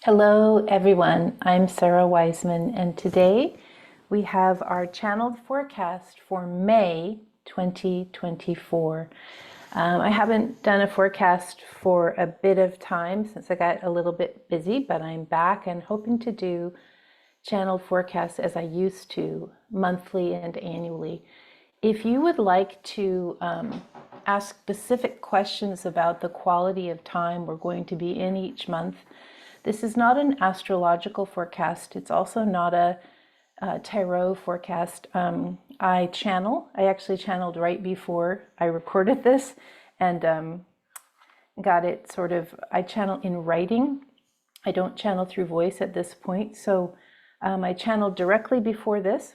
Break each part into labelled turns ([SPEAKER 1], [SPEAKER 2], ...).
[SPEAKER 1] Hello everyone, I'm Sara Wiseman, and today we have our channeled forecast for May 2024. I haven't done a forecast for a bit of time since I got a little bit busy, but I'm back and hoping to do channeled forecasts as I used to, monthly and annually. If you would like to ask specific questions about the quality of time we're going to be in each month, this is not an astrological forecast. It's also not a tarot forecast. I actually channeled right before I recorded this and got it I channel in writing. I don't channel through voice at this point. So I channeled directly before this.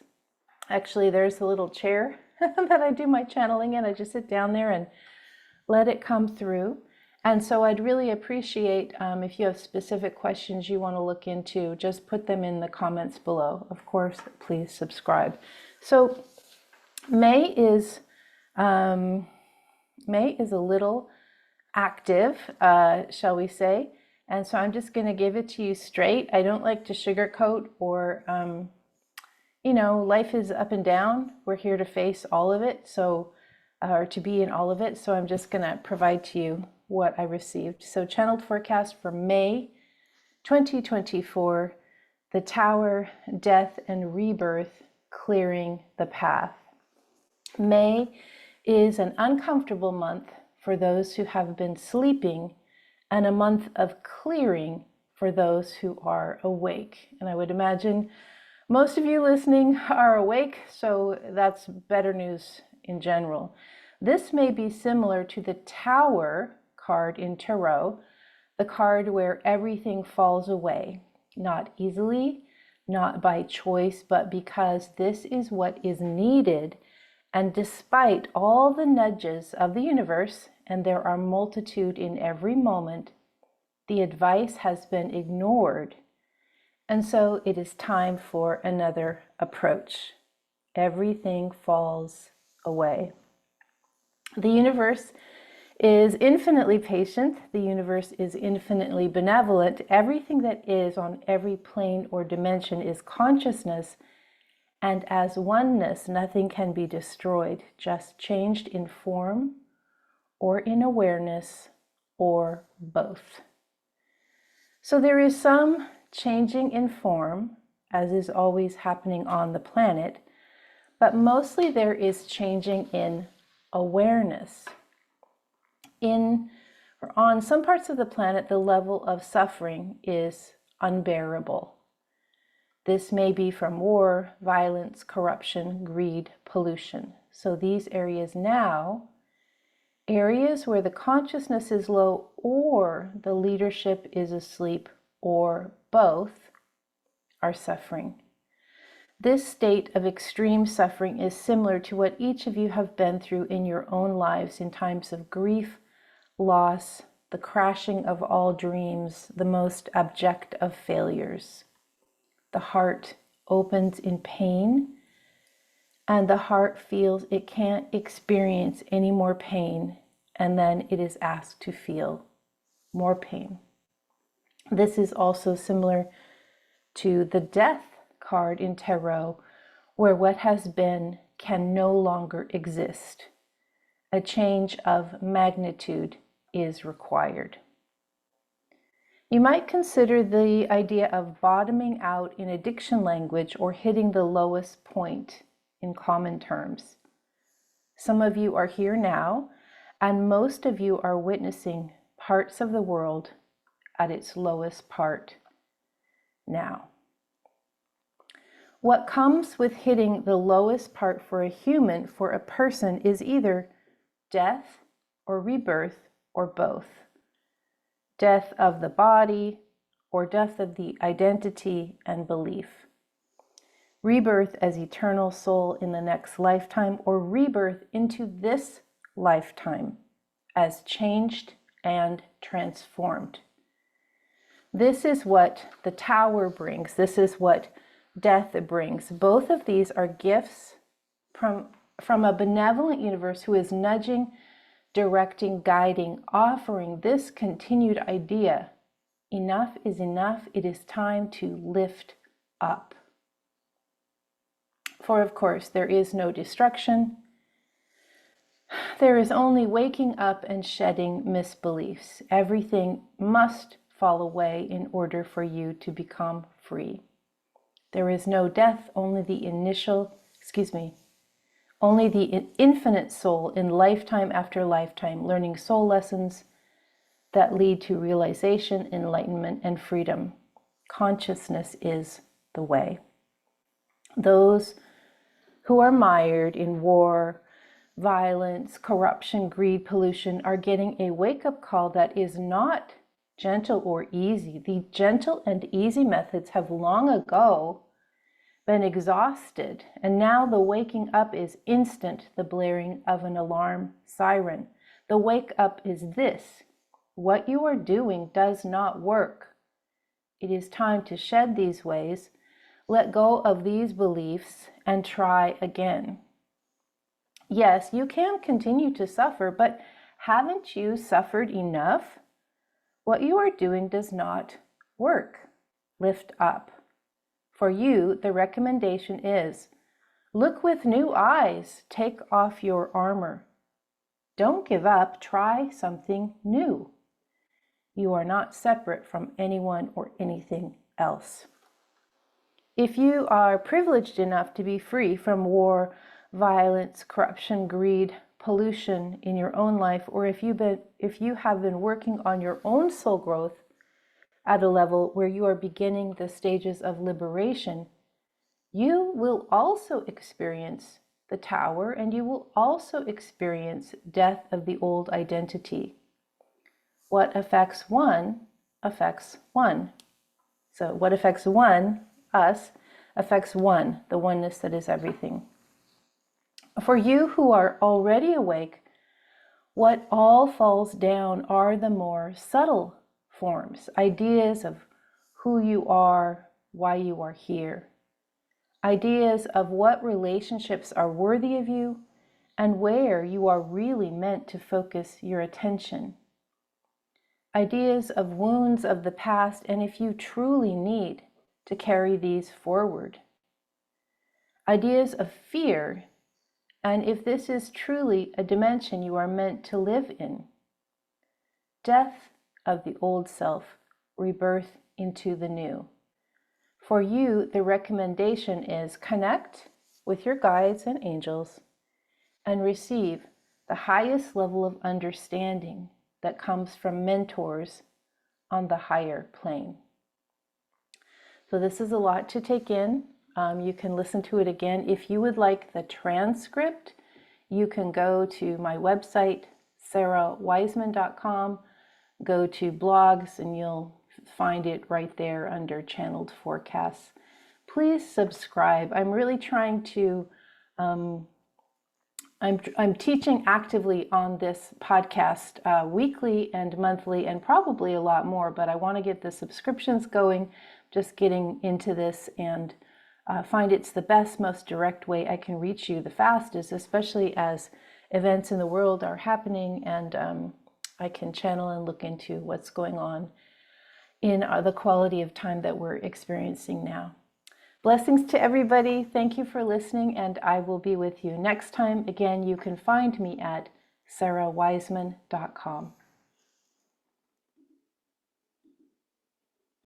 [SPEAKER 1] Actually, there's a little chair that I do my channeling in. I just sit down there and let it come through. And so I'd really appreciate if you have specific questions you want to look into, just put them in the comments below. Of course, please subscribe. So May is a little active, shall we say. And so I'm just going to give it to you straight. I don't like to sugarcoat or, life is up and down. We're here to face all of it, or to be in all of it. So I'm just going to provide to you what I received. So channeled forecast for May 2024, the Tower, death and rebirth, clearing the path. May is an uncomfortable month for those who have been sleeping and a month of clearing for those who are awake. And I would imagine most of you listening are awake, so that's better news in general. This may be similar to the Tower card in tarot, the card where everything falls away, not easily, not by choice, but because this is what is needed. And despite all the nudges of the universe, and there are multitude in every moment, the advice has been ignored. And so it is time for another approach. Everything falls away. The universe is infinitely patient. The universe is infinitely benevolent. Everything that is on every plane or dimension is consciousness. And as oneness, nothing can be destroyed, just changed in form or in awareness or both. So there is some changing in form, as is always happening on the planet, but mostly there is changing in awareness. On some parts of the planet, the level of suffering is unbearable. This may be from war, violence, corruption, greed, pollution. So these areas now, areas where the consciousness is low or the leadership is asleep or both, are suffering. This state of extreme suffering is similar to what each of you have been through in your own lives in times of grief, loss, the crashing of all dreams, the most abject of failures. The heart opens in pain, and the heart feels it can't experience any more pain, and then it is asked to feel more pain. This is also similar to the death card in tarot, where what has been can no longer exist. A change of magnitude is required. You might consider the idea of bottoming out in addiction language or hitting the lowest point in common terms. Some of you are here now, and most of you are witnessing parts of the world at its lowest part now. What comes with hitting the lowest part for a human, for a person, is either death or rebirth or both. Death of the body or death of the identity and belief. Rebirth as eternal soul in the next lifetime, or rebirth into this lifetime as changed and transformed. This is what the Tower brings. This is what death brings. Both of these are gifts from a benevolent universe who is nudging, directing, guiding, offering this continued idea Enough is enough. It is time to lift up. For of course, there is no destruction. There is only waking up and shedding misbeliefs. Everything must fall away in order for you to become free. There is no death, only the infinite soul in lifetime after lifetime, learning soul lessons that lead to realization, enlightenment, and freedom. Consciousness is the way. Those who are mired in war, violence, corruption, greed, pollution are getting a wake-up call that is not gentle or easy. The gentle and easy methods have long ago been exhausted, and now the waking up is instant, the blaring of an alarm siren. The wake up is this: what you are doing does not work. It is time to shed these ways, let go of these beliefs, and try again. Yes, you can continue to suffer, but haven't you suffered enough? What you are doing does not work. Lift up. For you, the recommendation is, look with new eyes, take off your armor. Don't give up, try something new. You are not separate from anyone or anything else. If you are privileged enough to be free from war, violence, corruption, greed, pollution in your own life, or if you have been working on your own soul growth at a level where you are beginning the stages of liberation, you will also experience the tower, and you will also experience death of the old identity. What affects one affects one. So what affects one, us, affects one, the oneness that is everything. For you who are already awake, what all falls down are the more subtle forms, ideas of who you are, why you are here, ideas of what relationships are worthy of you, and where you are really meant to focus your attention, ideas of wounds of the past, and if you truly need to carry these forward, ideas of fear, and if this is truly a dimension you are meant to live in, death of the old self, rebirth into the new. For you, the recommendation is connect with your guides and angels and receive the highest level of understanding that comes from mentors on the higher plane. So this is a lot to take in. You can listen to it again. If you would like the transcript, you can go to my website, sarawiseman.com, go to blogs, and you'll find it right there under channeled forecasts. Please subscribe. I'm really trying to, I'm teaching actively on this podcast weekly and monthly and probably a lot more, but I want to get the subscriptions going, just getting into this, and find it's the best, most direct way I can reach you the fastest, especially as events in the world are happening, and I can channel and look into what's going on in the quality of time that we're experiencing now. Blessings to everybody. Thank you for listening, and I will be with you next time. Again, you can find me at sarawiseman.com.